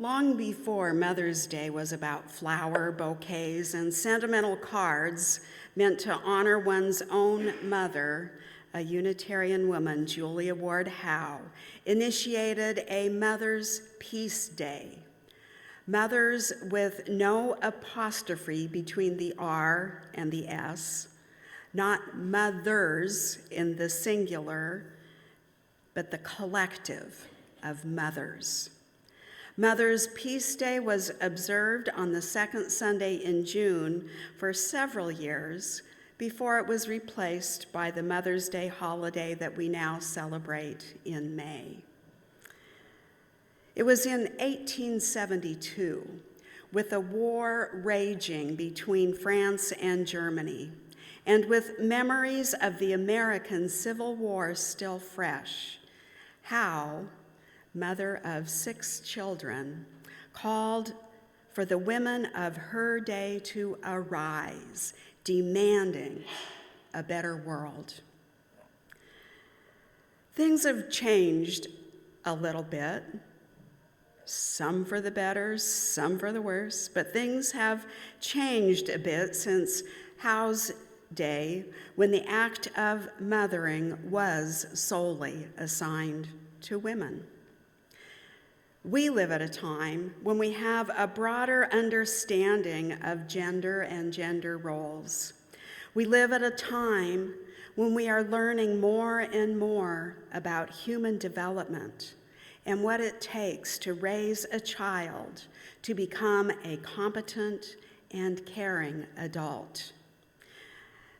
Long before Mother's Day was about flower bouquets and sentimental cards meant to honor one's own mother, a Unitarian woman, Julia Ward Howe, initiated a Mother's Peace Day. Mothers with no apostrophe between the R and the S, not mothers in the singular, but the collective of mothers. Mother's Peace Day was observed on the second Sunday in June for several years before it was replaced by the Mother's Day holiday that we now celebrate in May. It was in 1872, with a war raging between France and Germany, and with memories of the American Civil War still fresh, Howe, mother of 6 children, called for the women of her day to arise, demanding a better world. Things have changed a little bit, some for the better, some for the worse, but things have changed a bit since Howe's day, when the act of mothering was solely assigned to women. We live at a time when we have a broader understanding of gender and gender roles. We live at a time when we are learning more and more about human development and what it takes to raise a child to become a competent and caring adult.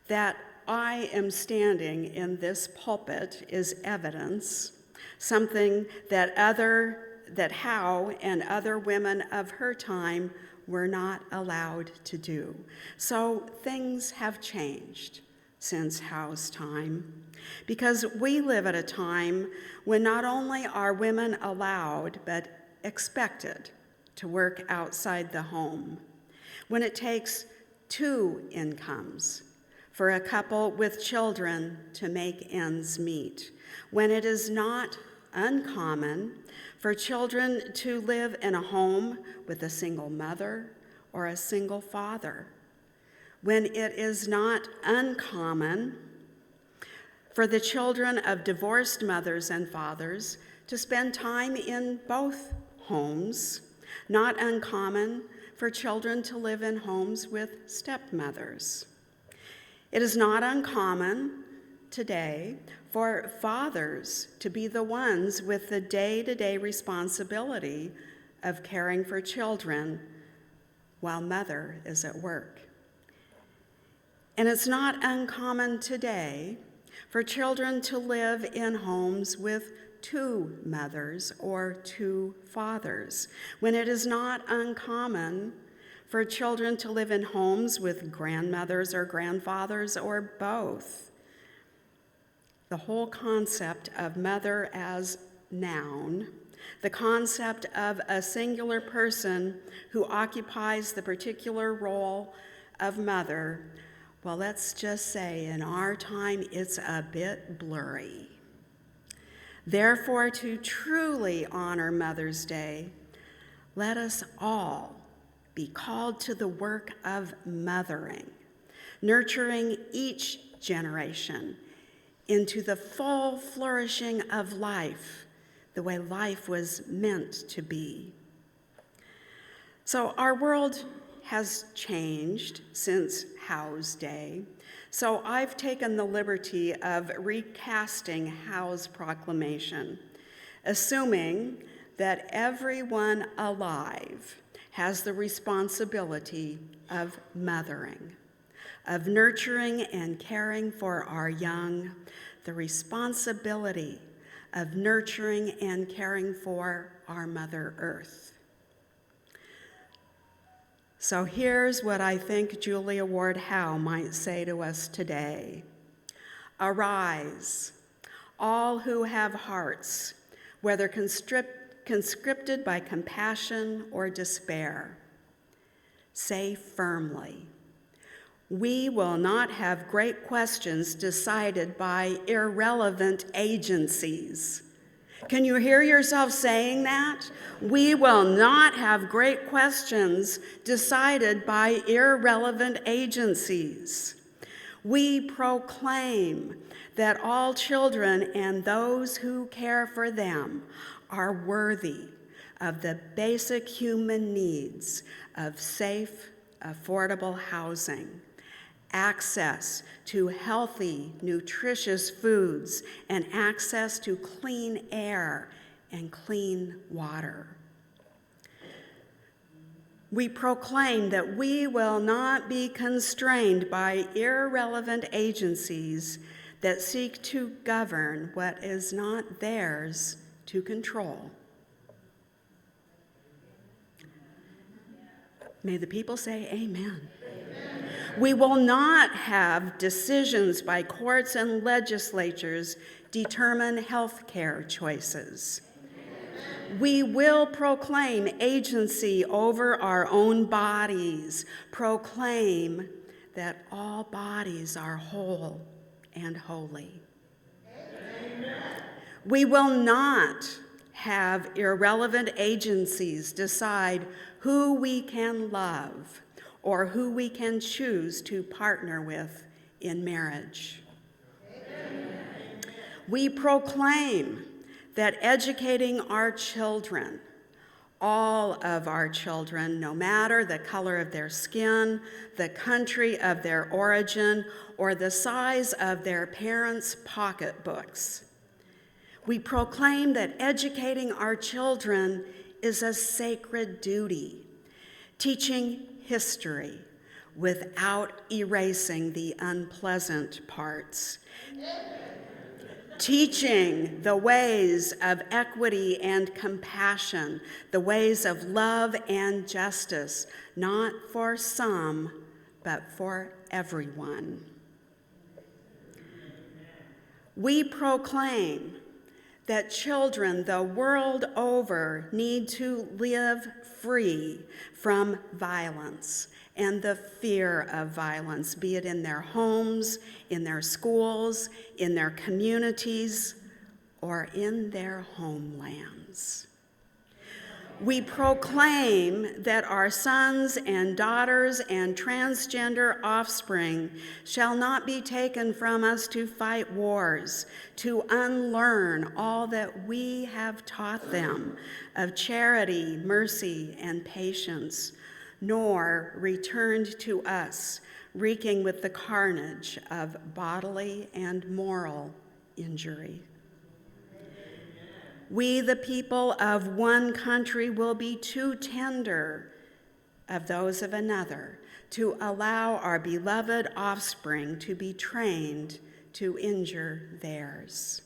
That I am standing in this pulpit is evidence, something that Howe and other women of her time were not allowed to do. So things have changed since Howe's time, because we live at a time when not only are women allowed, but expected to work outside the home, when it takes 2 incomes for a couple with children to make ends meet, when it is not uncommon for children to live in a home with a single mother or a single father, when it is not uncommon for the children of divorced mothers and fathers to spend time in both homes, not uncommon for children to live in homes with stepmothers. It is not uncommon today for fathers to be the ones with the day-to-day responsibility of caring for children while mother is at work. And it's not uncommon today for children to live in homes with 2 mothers or 2 fathers, when it is not uncommon for children to live in homes with grandmothers or grandfathers or both. The whole concept of mother as noun, the concept of a singular person who occupies the particular role of mother, well, let's just say in our time it's a bit blurry. Therefore, to truly honor Mother's Day, let us all be called to the work of mothering, nurturing each generation into the full flourishing of life, the way life was meant to be. So our world has changed since Howe's day, so I've taken the liberty of recasting Howe's proclamation, assuming that everyone alive has the responsibility of mothering, of nurturing and caring for our young, the responsibility of nurturing and caring for our Mother Earth. So here's what I think Julia Ward Howe might say to us today. Arise, all who have hearts, whether conscripted by compassion or despair. Say firmly, we will not have great questions decided by irrelevant agencies. Can you hear yourself saying that? We will not have great questions decided by irrelevant agencies. We proclaim that all children and those who care for them are worthy of the basic human needs of safe, affordable housing, access to healthy, nutritious foods, and access to clean air and clean water. We proclaim that we will not be constrained by irrelevant agencies that seek to govern what is not theirs to control. May the people say amen. Amen. We will not have decisions by courts and legislatures determine health care choices. We will proclaim agency over our own bodies, proclaim that all bodies are whole and holy. Amen. We will not have irrelevant agencies decide who we can love or who we can choose to partner with in marriage. Amen. We proclaim that educating our children, all of our children, no matter the color of their skin, the country of their origin, or the size of their parents' pocketbooks. We proclaim that educating our children is a sacred duty, teaching history without erasing the unpleasant parts. Teaching the ways of equity and compassion, the ways of love and justice, not for some, but for everyone. We proclaim that children the world over need to live free from violence and the fear of violence, be it in their homes, in their schools, in their communities, or in their homelands. We proclaim that our sons and daughters and transgender offspring shall not be taken from us to fight wars, to unlearn all that we have taught them of charity, mercy, and patience, nor returned to us, reeking with the carnage of bodily and moral injury. We, the people of one country, will be too tender of those of another to allow our beloved offspring to be trained to injure theirs.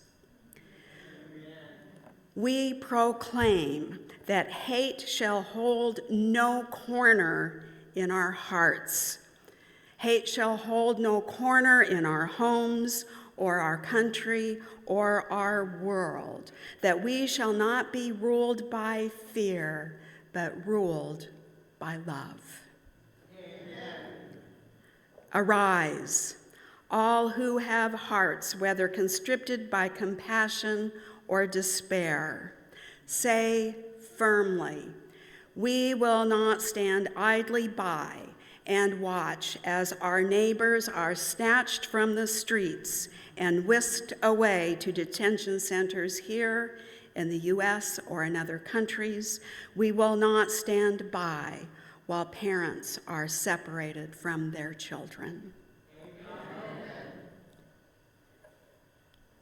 We proclaim that hate shall hold no corner in our hearts. Hate shall hold no corner in our homes or our country or our world, that we shall not be ruled by fear, but ruled by love. Amen. Arise, all who have hearts, whether constricted by compassion or despair. Say firmly, we will not stand idly by and watch as our neighbors are snatched from the streets and whisked away to detention centers here in the U.S. or in other countries. We will not stand by while parents are separated from their children. Amen.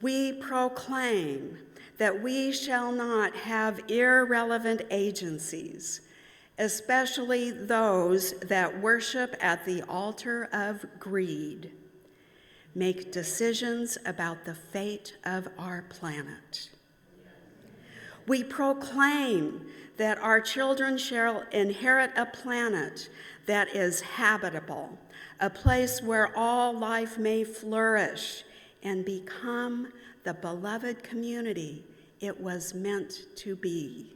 We proclaim that we shall not have irrelevant agencies, especially those that worship at the altar of greed, make decisions about the fate of our planet. We proclaim that our children shall inherit a planet that is habitable, a place where all life may flourish and become the beloved community it was meant to be.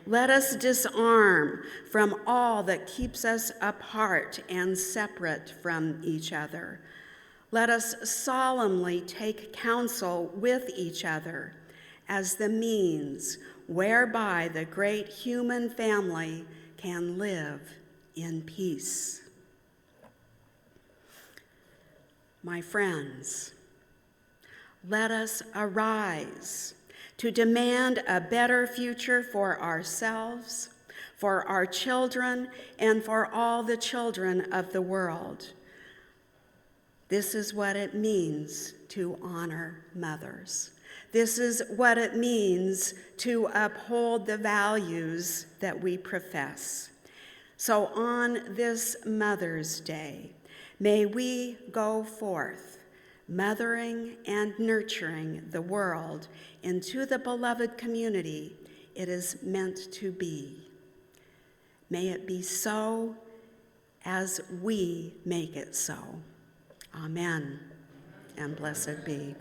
Let us disarm from all that keeps us apart and separate from each other. Let us solemnly take counsel with each other as the means whereby the great human family can live in peace. My friends, let us arise to demand a better future for ourselves, for our children, and for all the children of the world. This is what it means to honor mothers. This is what it means to uphold the values that we profess. So on this Mother's Day, may we go forth, mothering and nurturing the world into the beloved community it is meant to be. May it be so as we make it so. Amen, and blessed be.